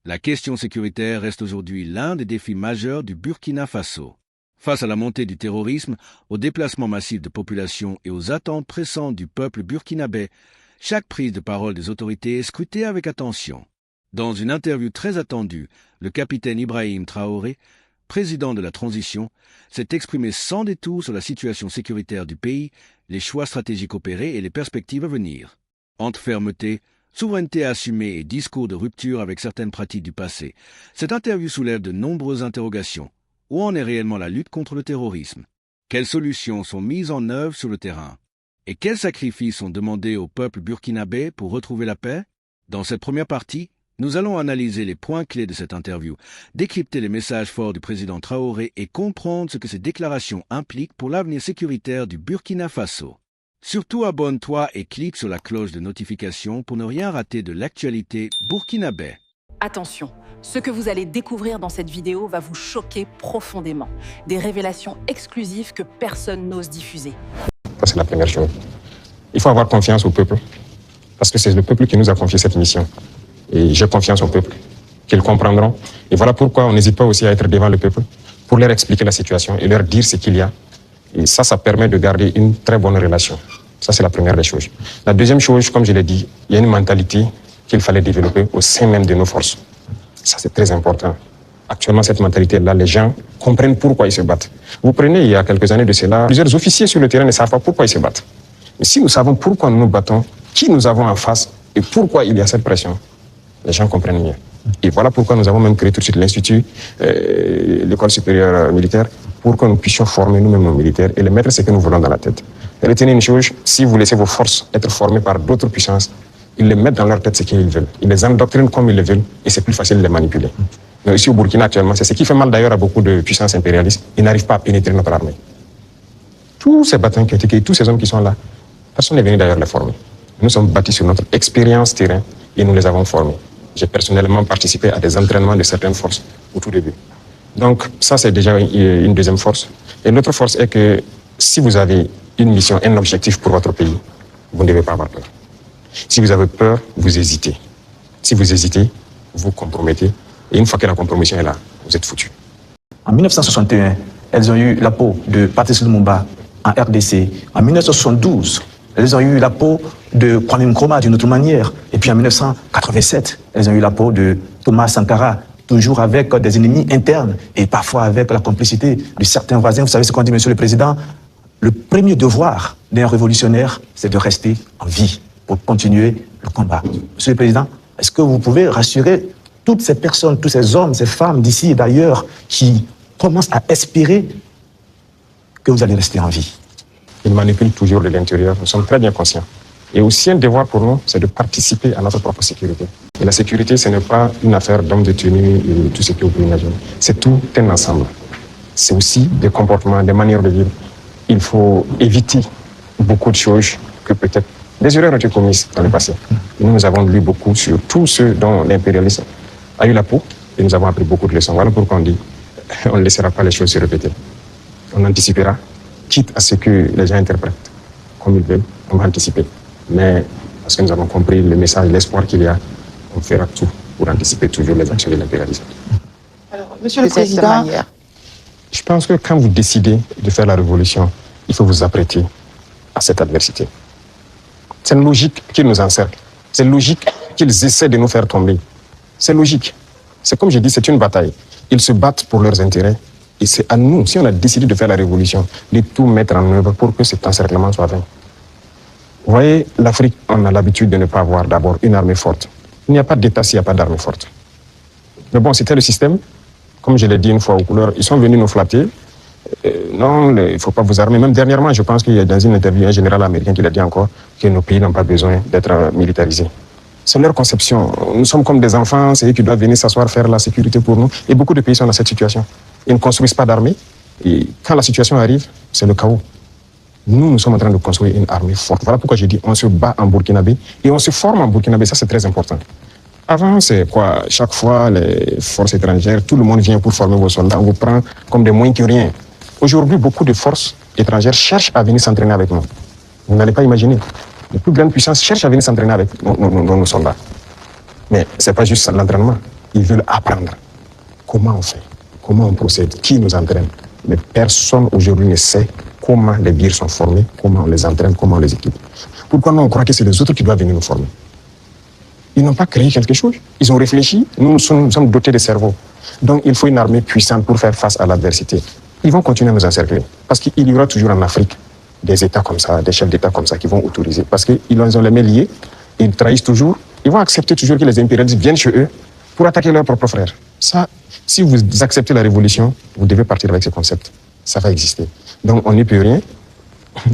La question sécuritaire reste aujourd'hui l'un des défis majeurs du Burkina Faso. Face à la montée du terrorisme, au déplacement massif de population et aux attentes pressantes du peuple burkinabé, chaque prise de parole des autorités est scrutée avec attention. Dans une interview très attendue, le capitaine Ibrahim Traoré, président de la transition, s'est exprimé sans détour sur la situation sécuritaire du pays, les choix stratégiques opérés et les perspectives à venir. Entre fermeté, souveraineté assumée et discours de rupture avec certaines pratiques du passé, cette interview soulève de nombreuses interrogations. Où en est réellement la lutte contre le terrorisme? Quelles solutions sont mises en œuvre sur le terrain? Et quels sacrifices sont demandés au peuple burkinabé pour retrouver la paix? Dans cette première partie, nous allons analyser les points clés de cette interview, décrypter les messages forts du président Traoré et comprendre ce que ces déclarations impliquent pour l'avenir sécuritaire du Burkina Faso. Surtout abonne-toi et clique sur la cloche de notification pour ne rien rater de l'actualité burkinabé. Attention, ce que vous allez découvrir dans cette vidéo va vous choquer profondément. Des révélations exclusives que personne n'ose diffuser. Ça, c'est la première chose. Il faut avoir confiance au peuple, parce que c'est le peuple qui nous a confié cette mission. Et j'ai confiance au peuple, qu'ils comprendront. Et voilà pourquoi on n'hésite pas aussi à être devant le peuple, pour leur expliquer la situation et leur dire ce qu'il y a. Et ça permet de garder une très bonne relation. Ça, c'est la première des choses. La deuxième chose, comme je l'ai dit, il y a une mentalité qu'il fallait développer au sein même de nos forces. Ça, c'est très important. Actuellement, cette mentalité-là, les gens comprennent pourquoi ils se battent. Vous prenez, il y a quelques années de cela, plusieurs officiers sur le terrain ne savent pas pourquoi ils se battent. Mais si nous savons pourquoi nous nous battons, qui nous avons en face et pourquoi il y a cette pression, les gens comprennent mieux. Et voilà pourquoi nous avons même créé tout de suite l'Institut, l'école supérieure militaire, pour que nous puissions former nous-mêmes nos militaires et les mettre ce que nous voulons dans la tête. Et retenez une chose, si vous laissez vos forces être formées par d'autres puissances, ils les mettent dans leur tête ce qu'ils veulent. Ils les endoctrinent comme ils le veulent et c'est plus facile de les manipuler. Mais ici au Burkina actuellement, c'est ce qui fait mal d'ailleurs à beaucoup de puissances impérialistes. Ils n'arrivent pas à pénétrer notre armée. Tous ces battants qui ont été créés, tous ces hommes qui sont là, personne n'est venu d'ailleurs les former. Nous sommes bâtis sur notre expérience terrain et nous les avons formés. J'ai personnellement participé à des entraînements de certaines forces au tout début. Donc ça, c'est déjà une deuxième force. Et l'autre force est que si vous avez une mission, un objectif pour votre pays, vous ne devez pas avoir peur. Si vous avez peur, vous hésitez. Si vous hésitez, vous compromettez. Et une fois que la compromission est là, vous êtes foutu. En 1961, elles ont eu la peau de Patrice Lumumba en RDC. En 1972, elles ont eu la peau de Kwame Nkrumah d'une autre manière. Et puis en 1987, elles ont eu la peau de Thomas Sankara, toujours avec des ennemis internes et parfois avec la complicité de certains voisins. Vous savez ce qu'on dit, Monsieur le Président? Le premier devoir d'un révolutionnaire, c'est de rester en vie pour continuer le combat. Monsieur le Président, est-ce que vous pouvez rassurer toutes ces personnes, tous ces hommes, ces femmes d'ici et d'ailleurs qui commencent à espérer que vous allez rester en vie? Ils manipulent toujours de l'intérieur, nous sommes très bien conscients. Et aussi un devoir pour nous, c'est de participer à notre propre sécurité. Et la sécurité, ce n'est pas une affaire d'hommes de tenue et tout ce que vous pouvez imaginer. C'est tout un ensemble. C'est aussi des comportements, des manières de vivre. Il faut éviter beaucoup de choses que peut-être des erreurs ont été commises dans le passé. Et nous avons lu beaucoup sur tout ce dont l'impérialisme a eu la peau et nous avons appris beaucoup de leçons. Voilà pourquoi on dit on ne laissera pas les choses se répéter. On anticipera, quitte à ce que les gens interprètent comme ils veulent, on va anticiper. Mais parce que nous avons compris le message, l'espoir qu'il y a, on fera tout pour anticiper toujours les actions de l'impérialisme. Alors, Monsieur le Président, je pense que quand vous décidez de faire la révolution, il faut vous apprêter à cette adversité. C'est une logique qu'ils nous encerclent. C'est logique qu'ils essaient de nous faire tomber. C'est logique. C'est comme je dis, c'est une bataille. Ils se battent pour leurs intérêts. Et c'est à nous, si on a décidé de faire la révolution, de tout mettre en œuvre pour que cet encerclement soit vaincu. Vous voyez, l'Afrique, on a l'habitude de ne pas avoir d'abord une armée forte. Il n'y a pas d'État s'il n'y a pas d'armée forte. Mais bon, c'était le système. Comme je l'ai dit une fois aux couleurs, ils sont venus nous flatter. Non, il ne faut pas vous armer. Même dernièrement, je pense qu'il y a dans une interview un général américain qui l'a dit encore que nos pays n'ont pas besoin d'être militarisés. C'est leur conception. Nous sommes comme des enfants, c'est eux qui doivent venir s'asseoir, faire la sécurité pour nous. Et beaucoup de pays sont dans cette situation. Ils ne construisent pas d'armée. Et quand la situation arrive, c'est le chaos. Nous sommes en train de construire une armée forte. Voilà pourquoi je dis on se bat en Burkinabé et on se forme en Burkinabé. Ça, c'est très important. Avant, c'est quoi? Chaque fois, les forces étrangères, tout le monde vient pour former vos soldats. On vous prend comme des moins que rien. Aujourd'hui, beaucoup de forces étrangères cherchent à venir s'entraîner avec nous. Vous n'allez pas imaginer. Les plus grandes puissances cherchent à venir s'entraîner avec nos soldats. Mais ce n'est pas juste l'entraînement. Ils veulent apprendre comment on fait, comment on procède, qui nous entraîne. Mais personne aujourd'hui ne sait comment les birs sont formés, comment on les entraîne, comment on les équipe. Pourquoi nous on croit que c'est les autres qui doivent venir nous former? Ils n'ont pas créé quelque chose. Ils ont réfléchi. Nous sommes dotés de cerveau. Donc il faut une armée puissante pour faire face à l'adversité. Ils vont continuer à nous encercler. Parce qu'il y aura toujours en Afrique des États comme ça, des chefs d'État comme ça qui vont autoriser. Parce qu'ils ont les mains liées, ils trahissent toujours. Ils vont accepter toujours que les impérialistes viennent chez eux pour attaquer leurs propres frères. Ça, si vous acceptez la révolution, vous devez partir avec ce concept. Ça va exister. Donc on n'y peut rien,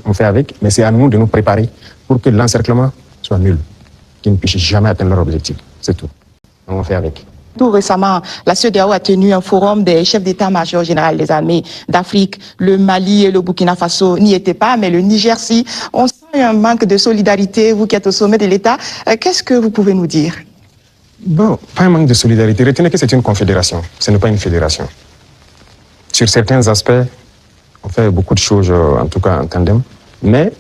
on fait avec, mais c'est à nous de nous préparer pour que l'encerclement soit nul, qu'ils ne puissent jamais atteindre leur objectif. C'est tout. Donc on fait avec. Tout récemment, la CEDEAO a tenu un forum des chefs d'état-major général des armées d'Afrique. Le Mali et le Burkina Faso n'y étaient pas, mais le Niger, si. On sent un manque de solidarité, vous qui êtes au sommet de l'État. Qu'est-ce que vous pouvez nous dire? Bon, pas un manque de solidarité. Retenez que c'est une confédération, ce n'est pas une fédération. Sur certains aspects, on fait beaucoup de choses, en tout cas en tandem, mais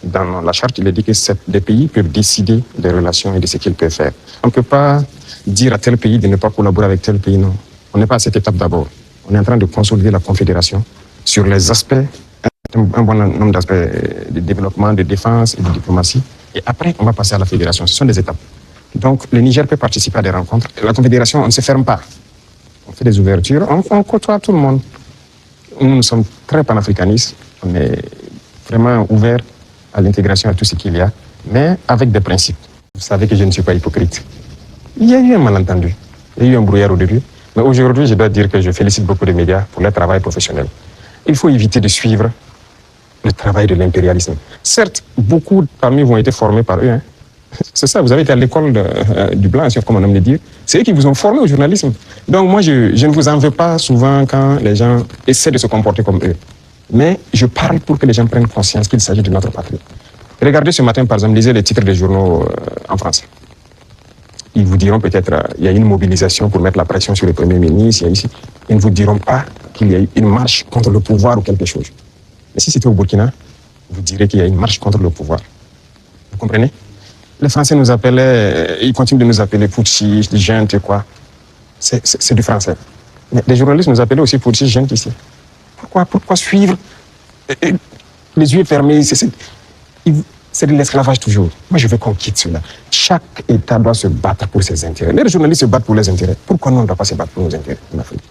dans la charte, il est dit que les pays peuvent décider des relations et de ce qu'ils peuvent faire. On ne peut pas dire à tel pays de ne pas collaborer avec tel pays, non. On n'est pas à cette étape d'abord. On est en train de consolider la confédération sur les aspects, un bon nombre d'aspects de développement, de défense et de diplomatie. Et après, on va passer à la fédération. Ce sont des étapes. Donc, le Niger peut participer à des rencontres. La confédération, on ne se ferme pas. On fait des ouvertures, on côtoie tout le monde. Nous sommes très panafricanistes. On est vraiment ouverts à l'intégration, à tout ce qu'il y a, mais avec des principes. Vous savez que je ne suis pas hypocrite. Il y a eu un malentendu, il y a eu un brouillard au début, mais aujourd'hui, je dois dire que je félicite beaucoup de médias pour leur travail professionnel. Il faut éviter de suivre le travail de l'impérialisme. Certes, beaucoup parmi vous ont été formés par eux. Hein. C'est ça, vous avez été à l'école du blanc, comme on aime le dire. C'est eux qui vous ont formé au journalisme. Donc moi, je ne vous en veux pas souvent quand les gens essaient de se comporter comme eux. Mais je parle pour que les gens prennent conscience qu'il s'agit de notre patrie. Regardez ce matin, par exemple, lisez les titres des journaux en France. Ils vous diront peut-être qu'il y a une mobilisation pour mettre la pression sur le Premier ministre. Ils ne vous diront pas qu'il y a eu une marche contre le pouvoir ou quelque chose. Mais si c'était au Burkina, vous direz qu'il y a une marche contre le pouvoir. Vous comprenez? Les Français nous appelaient, ils continuent de nous appeler putschistes, juntes et quoi. C'est du français. Mais les journalistes nous appelaient aussi putschistes, juntes ici. Pourquoi suivre les yeux fermés? C'est de l'esclavage toujours. Moi, je veux qu'on quitte cela. Chaque État doit se battre pour ses intérêts. Les journalistes se battent pour leurs intérêts. Pourquoi nous, on ne doit pas se battre pour nos intérêts en Afrique?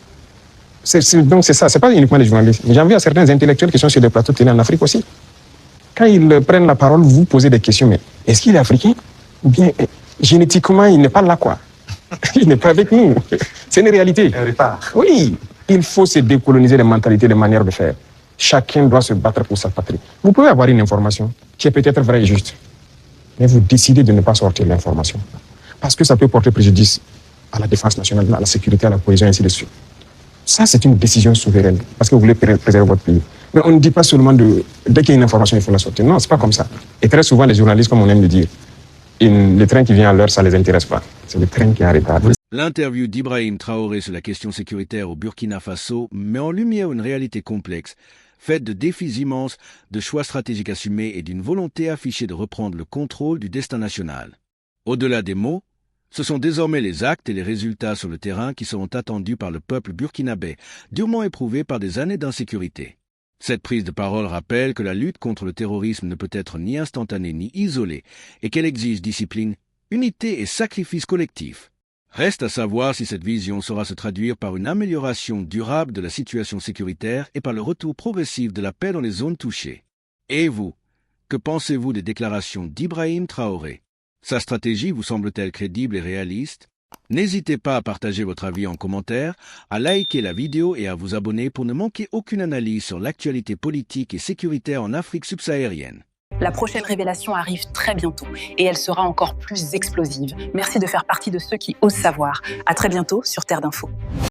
Donc c'est ça, c'est pas uniquement les journalistes. Mais j'en veux à certains intellectuels qui sont sur des plateaux de télé en Afrique aussi. Quand ils prennent la parole, vous posez des questions. Mais est-ce qu'il est africain? Ou bien, génétiquement, il n'est pas là, quoi. Il n'est pas avec nous. C'est une réalité. Oui, il faut se décoloniser les mentalités, les manières de faire. Chacun doit se battre pour sa patrie. Vous pouvez avoir une information qui est peut-être vraie et juste, mais vous décidez de ne pas sortir l'information. Parce que ça peut porter préjudice à la défense nationale, à la sécurité, à la cohésion, ainsi de suite. Ça, c'est une décision souveraine, parce que vous voulez préserver votre pays. Mais on ne dit pas seulement dès qu'il y a une information, il faut la sortir. Non, c'est pas comme ça. Et très souvent, les journalistes, comme on aime le dire, le train qui vient à l'heure, ça ne les intéresse pas. C'est le train qui est en retard. L'interview d'Ibrahim Traoré sur la question sécuritaire au Burkina Faso met en lumière une réalité complexe, faite de défis immenses, de choix stratégiques assumés et d'une volonté affichée de reprendre le contrôle du destin national. Au-delà des mots, ce sont désormais les actes et les résultats sur le terrain qui seront attendus par le peuple burkinabé, durement éprouvé par des années d'insécurité. Cette prise de parole rappelle que la lutte contre le terrorisme ne peut être ni instantanée ni isolée et qu'elle exige discipline, unité et sacrifice collectif. Reste à savoir si cette vision saura se traduire par une amélioration durable de la situation sécuritaire et par le retour progressif de la paix dans les zones touchées. Et vous, que pensez-vous des déclarations d'Ibrahim Traoré? Sa stratégie vous semble-t-elle crédible et réaliste? N'hésitez pas à partager votre avis en commentaire, à liker la vidéo et à vous abonner pour ne manquer aucune analyse sur l'actualité politique et sécuritaire en Afrique subsaharienne. La prochaine révélation arrive très bientôt et elle sera encore plus explosive. Merci de faire partie de ceux qui osent savoir. À très bientôt sur Terre d'Info.